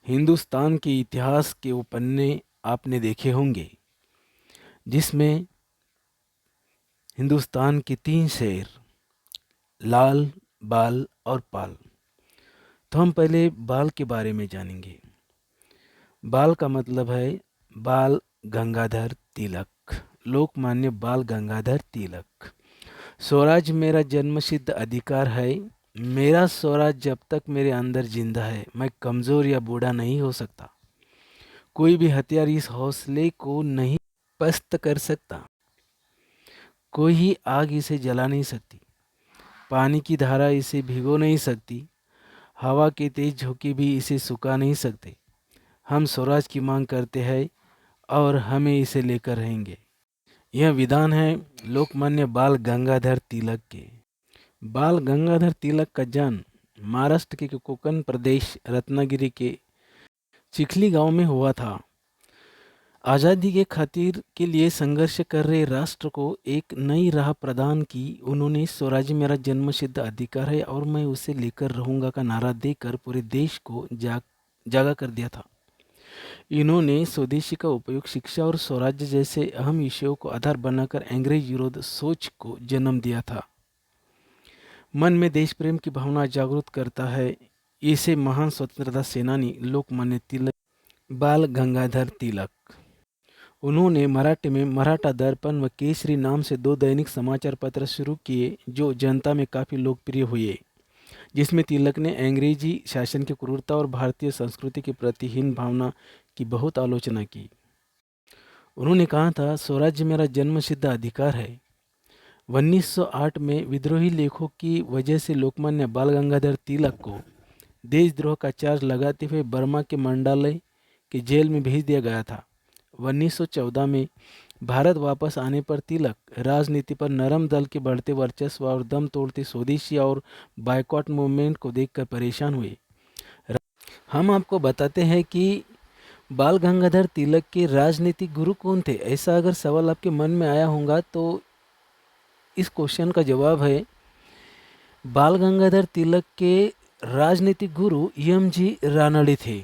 हिंदुस्तान के इतिहास के वो पन्ने आपने देखे होंगे जिसमें हिंदुस्तान के 3 शेर लाल, बाल और पाल। तो हम पहले बाल के बारे में जानेंगे। बाल का मतलब है बाल गंगाधर तिलक, लोकमान्य बाल गंगाधर तिलक। स्वराज मेरा जन्मसिद्ध अधिकार है। मेरा स्वराज जब तक मेरे अंदर जिंदा है, मैं कमज़ोर या बूढ़ा नहीं हो सकता। कोई भी हथियार इस हौसले को नहीं पस्त कर सकता। कोई ही आग इसे जला नहीं सकती। पानी की धारा इसे भिगो नहीं सकती। हवा के तेज झोंके भी इसे सुखा नहीं सकते। हम स्वराज की मांग करते हैं और हमें इसे लेकर रहेंगे। यह विधान है लोकमान्य बाल गंगाधर तिलक के। बाल गंगाधर तिलक का जन्म महाराष्ट्र के कोकण प्रदेश रत्नागिरी के चिखली गांव में हुआ था। आज़ादी के खातिर के लिए संघर्ष कर रहे राष्ट्र को एक नई राह प्रदान की। उन्होंने स्वराज मेरा जन्मसिद्ध अधिकार है और मैं उसे लेकर रहूंगा का नारा देकर पूरे देश को जागा कर दिया था। इन्होंने स्वदेशी का उपयोग शिक्षा और स्वराज्य जैसे अहम विषयों को आधार बनाकर अंग्रेज विरोध सोच को जन्म दिया था। मन में देश प्रेम की भावना जागृत करता है। इसे महान स्वतंत्रता सेनानी लोकमान्य तिलक बाल गंगाधर तिलक। उन्होंने मराठी में मराठा दर्पण व केसरी नाम से 2 दैनिक समाचार पत्र शुरू किए जो जनता में काफ़ी लोकप्रिय हुए, जिसमें तिलक ने अंग्रेजी शासन की क्रूरता और भारतीय संस्कृति के प्रति हीन भावना की बहुत आलोचना की। उन्होंने कहा था, स्वराज्य मेरा जन्मसिद्ध अधिकार है। 1908 में विद्रोही लेखों की वजह से लोकमान्य बाल गंगाधर तिलक को देशद्रोह का चार्ज लगाते हुए बर्मा के मंडालय के जेल में भेज दिया गया था। 1914 में भारत वापस आने पर तिलक राजनीति पर नरम दल के बढ़ते वर्चस्व और दम तोड़ते स्वदेशी और बायकॉट मूवमेंट को देखकर परेशान हुए। हम आपको बताते हैं कि बाल गंगाधर तिलक के राजनीतिक गुरु कौन थे। ऐसा अगर सवाल आपके मन में आया होगा तो इस क्वेश्चन का जवाब है, बाल गंगाधर तिलक के राजनीतिक गुरु एम.जी. रानडे थे।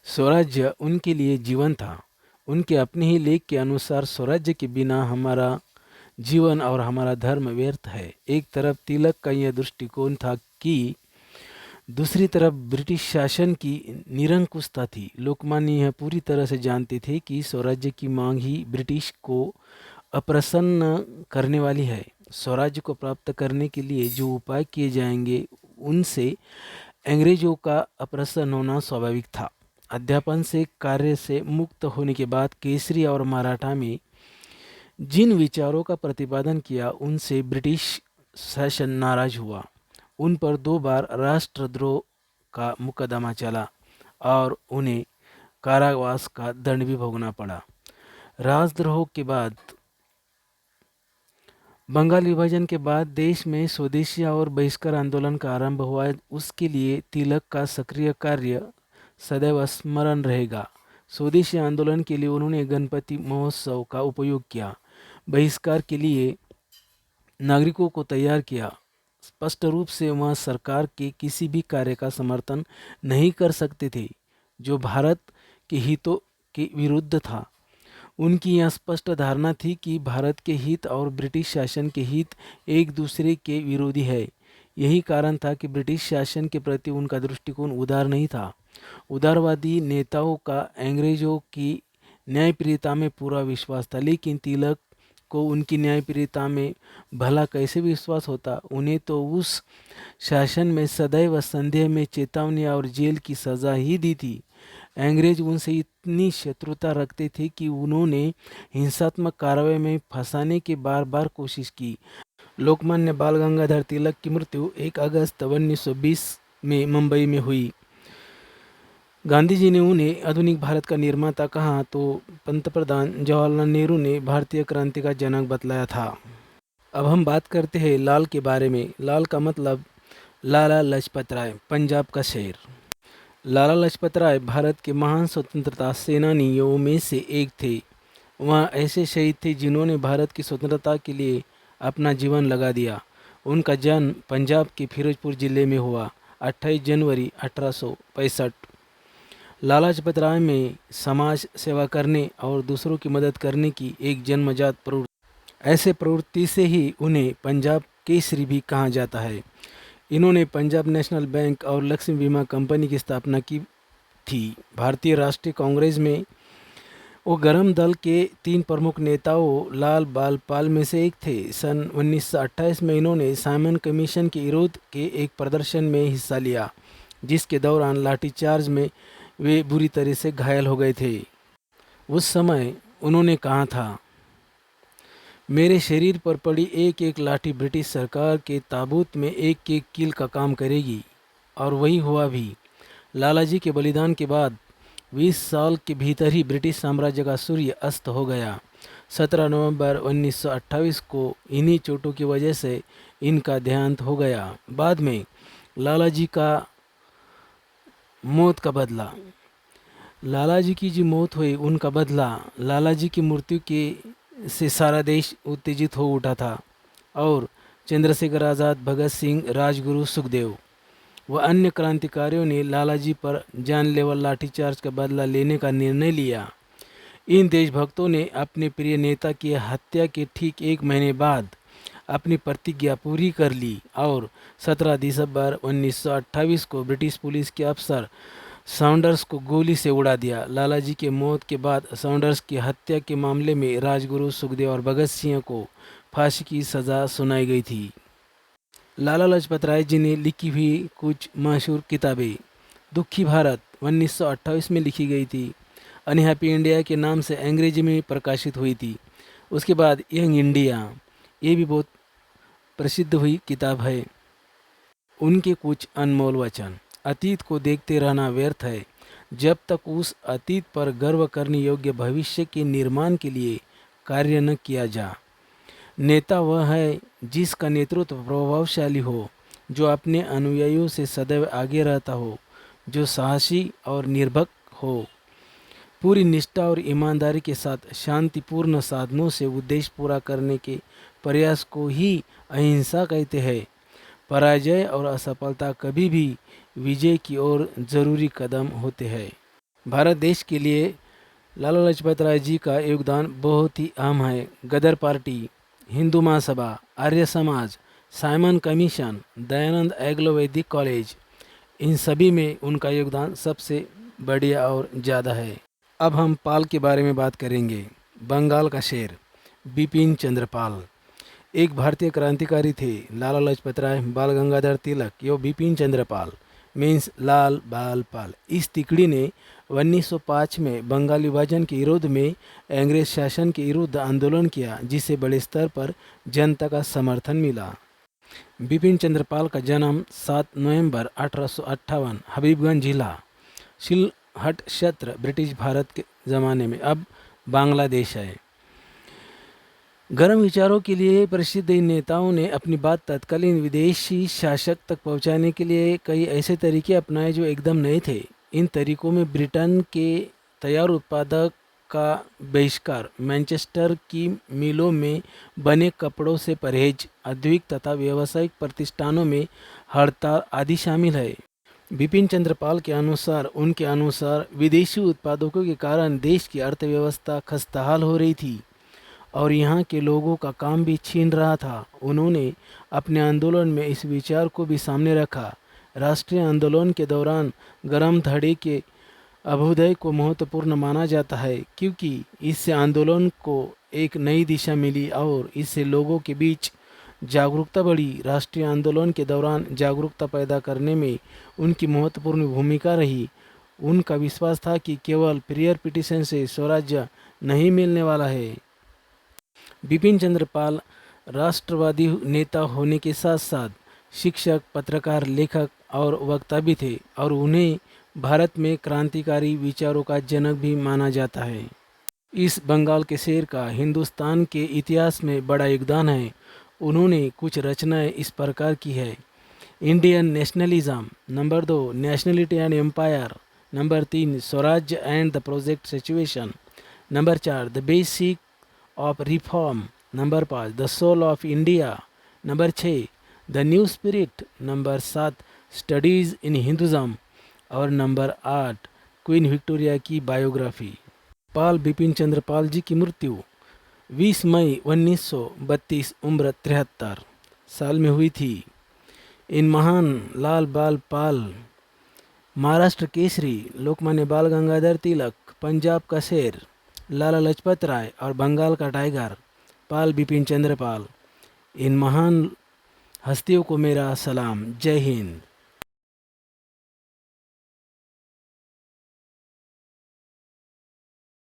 स्वराज्य उनके लिए जीवन था। उनके अपने ही लेख के अनुसार स्वराज्य के बिना हमारा जीवन और हमारा धर्म व्यर्थ है। एक तरफ तिलक का यह दृष्टिकोण था कि दूसरी तरफ ब्रिटिश शासन की निरंकुशता थी। लोकमान्य यह पूरी तरह से जानते थे कि स्वराज्य की मांग ही ब्रिटिश को अप्रसन्न करने वाली है। स्वराज्य को प्राप्त करने के लिए जो उपाय किए जाएंगे उनसे अंग्रेजों का अप्रसन्न होना स्वाभाविक था। अध्यापन से कार्य से मुक्त होने के बाद केसरी और मराठा में जिन विचारों का प्रतिपादन किया उनसे ब्रिटिश शासन नाराज हुआ। उन पर 2 बार राष्ट्रद्रोह का मुकदमा चला और उन्हें कारावास का दंड भी भोगना पड़ा। राजद्रोह के बाद बंगाल विभाजन के बाद देश में स्वदेशी और बहिष्कार आंदोलन का आरंभ हुआ। उसके लिए तिलक का सक्रिय कार्य सदैव स्मरण रहेगा। स्वदेशी आंदोलन के लिए उन्होंने गणपति महोत्सव का उपयोग किया। बहिष्कार के लिए नागरिकों को तैयार किया। स्पष्ट रूप से वह सरकार के किसी भी कार्य का समर्थन नहीं कर सकते थे जो भारत के हितों के विरुद्ध था। उनकी यह स्पष्ट धारणा थी कि भारत के हित और ब्रिटिश शासन के हित एक दूसरे के विरोधी है। यही कारण था कि ब्रिटिश शासन के प्रति उनका दृष्टिकोण उदार नहीं था। उदारवादी नेताओं का अंग्रेजों की न्यायप्रियता में पूरा विश्वास था, लेकिन तिलक को उनकी न्यायप्रियता में भला कैसे विश्वास होता। उन्हें तो उस शासन में सदैव संदेह में चेतावनी और जेल की सज़ा ही दी थी। अंग्रेज उनसे इतनी शत्रुता रखते थे कि उन्होंने हिंसात्मक कार्रवाई में फंसाने की बार बार कोशिश की। लोकमान्य बाल गंगाधर तिलक की मृत्यु 1 अगस्त 1920 में मुंबई में हुई। गांधी जी ने उन्हें आधुनिक भारत का निर्माता कहा तो पंतप्रधान जवाहरलाल नेहरू ने भारतीय क्रांति का जनक बतलाया था। अब हम बात करते हैं लाल के बारे में। लाल का मतलब लाला लाजपत राय, पंजाब का शेर। लाला लाजपत राय भारत के महान स्वतंत्रता सेनानियों में से एक थे। वह ऐसे शहीद थे जिन्होंने भारत की स्वतंत्रता के लिए अपना जीवन लगा दिया। उनका जन्म पंजाब के फिरोजपुर जिले में हुआ 28 जनवरी 1865। लाला लाजपत राय में समाज सेवा करने और दूसरों की मदद करने की एक जन्मजात प्रवृत्ति, ऐसे प्रवृत्ति से ही उन्हें पंजाब केसरी भी कहा जाता है। इन्होंने पंजाब नेशनल बैंक और लक्ष्मी बीमा कंपनी की स्थापना की थी। भारतीय राष्ट्रीय कांग्रेस में वो गरम दल के 3 प्रमुख नेताओं लाल बाल पाल में से एक थे। सन 1928 में इन्होंने साइमन कमीशन के विरोध के एक प्रदर्शन में हिस्सा लिया, जिसके दौरान लाठीचार्ज में वे बुरी तरह से घायल हो गए थे। उस समय उन्होंने कहा था, मेरे शरीर पर पड़ी एक एक लाठी ब्रिटिश सरकार के ताबूत में एक एक कील का काम करेगी। और वही हुआ भी। लालाजी के बलिदान के बाद 20 साल के भीतर ही ब्रिटिश साम्राज्य का सूर्य अस्त हो गया। 17 नवंबर 1928 को इन्हीं चोटों की वजह से इनका देहांत हो गया। बाद में लालाजी का मौत का बदला, लालाजी की जो मौत हुई उनका बदला, लालाजी की मृत्यु के से सारा देश उत्तेजित हो उठा था और चंद्रशेखर आज़ाद, भगत सिंह, राजगुरु, सुखदेव व अन्य क्रांतिकारियों ने लालाजी पर जानलेवा लाठीचार्ज का बदला लेने का निर्णय लिया। इन देशभक्तों ने अपने प्रिय नेता की हत्या के ठीक 1 महीने बाद अपनी प्रतिज्ञा पूरी कर ली और 17 दिसंबर 1928 को ब्रिटिश पुलिस के अफसर सॉन्डर्स को गोली से उड़ा दिया। लालाजी के मौत के बाद सॉन्डर्स की हत्या के मामले में राजगुरु, सुखदेव और भगत सिंह को फांसी की सज़ा सुनाई गई थी। लाला लाजपत राय जी ने लिखी हुई कुछ मशहूर किताबें, दुखी भारत 1928 में लिखी गई थी। अनहैप्पी इंडिया के नाम से अंग्रेजी में प्रकाशित हुई थी। उसके बाद यंग इंडिया, ये भी बहुत प्रसिद्ध हुई किताब है। उनके कुछ अनमोल वचन, अतीत को देखते रहना व्यर्थ है जब तक उस अतीत पर गर्व करने योग्य भविष्य के निर्माण के लिए कार्य न किया जा। नेता वह है जिसका नेतृत्व प्रभावशाली हो, जो अपने अनुयायियों से सदैव आगे रहता हो, जो साहसी और निर्भीक हो, पूरी निष्ठा और ईमानदारी के साथ शांतिपूर्ण साधनों से उद्देश्य पूरा करने के प्रयास को ही अहिंसा कहते हैं। पराजय और असफलता कभी भी विजय की ओर जरूरी कदम होते हैं। भारत देश के लिए लाला लाजपत राय जी का योगदान बहुत ही अहम है। गदर party, Hindu Mahasabha, Arya Samaj, Simon commission, Dayanand एग्लो वैदिक कॉलेज, इन सभी में उनका योगदान सबसे बढ़िया और ज़्यादा है। अब हम पाल के बारे में बात करेंगे। बंगाल का शेर बिपिन चंद्र पाल एक भारतीय क्रांतिकारी थे। लाला लाजपत राय, बाल गंगाधर तिलक, यो बिपिन चंद्र पाल मीन्स लाल बाल पाल। इस तिकड़ी ने 1905 में बंगाल विभाजन के विरोध में अंग्रेज शासन के विरुद्ध आंदोलन किया, जिसे बड़े स्तर पर जनता का समर्थन मिला। बिपिन चंद्र पाल का जन्म 7 नवंबर 1858 हबीबगंज जिला, सिलहट क्षेत्र, ब्रिटिश भारत के ज़माने में अब बांग्लादेश है। गर्म विचारों के लिए प्रसिद्ध इन नेताओं ने अपनी बात तत्कालीन विदेशी शासक तक पहुंचाने के लिए कई ऐसे तरीके अपनाए जो एकदम नए थे। इन तरीकों में ब्रिटेन के तैयार उत्पादक का बहिष्कार, मैनचेस्टर की मिलों में बने कपड़ों से परहेज, औद्योगिक तथा व्यावसायिक प्रतिष्ठानों में हड़ताल आदि शामिल है। बिपिन चंद्र पाल के अनुसार, उनके अनुसार विदेशी उत्पादकों के कारण देश की अर्थव्यवस्था खस्ताहाल हो रही थी और यहाँ के लोगों का काम भी छीन रहा था। उन्होंने अपने आंदोलन में इस विचार को भी सामने रखा। राष्ट्रीय आंदोलन के दौरान गरम धड़े के अभ्युदय को महत्वपूर्ण माना जाता है, क्योंकि इससे आंदोलन को एक नई दिशा मिली और इससे लोगों के बीच जागरूकता बढ़ी। राष्ट्रीय आंदोलन के दौरान जागरूकता पैदा करने में उनकी महत्वपूर्ण भूमिका रही। उनका विश्वास था कि केवल प्रेयर पिटीशन से स्वराज्य नहीं मिलने वाला है। बिपिन चंद्र पाल राष्ट्रवादी नेता होने के साथ साथ शिक्षक, पत्रकार, लेखक और वक्ता भी थे और उन्हें भारत में क्रांतिकारी विचारों का जनक भी माना जाता है। इस बंगाल के शेर का हिंदुस्तान के इतिहास में बड़ा योगदान है। उन्होंने कुछ रचनाएं इस प्रकार की है: Indian nationalism, number 2 nationality and empire, number 3 Swarajya and the project situation, number 4 the basic of reform, number 5 the soul of India, number 6 the new spirit, number 7 studies in Hinduism और नंबर 8 क्वीन विक्टोरिया की biography. Pal Bipin Chandra Pal ji की मृत्यु 20 मई 1932 उम्र 73 साल में हुई थी। इन महान लाल बाल पाल महाराष्ट्र केसरी, लोकमान्य बाल गंगाधर तिलक, पंजाब का शेर लाला लाजपत राय और बंगाल का टाइगर पाल बिपिन चंद्र पाल, इन महान हस्तियों को मेरा सलाम। जय हिंद।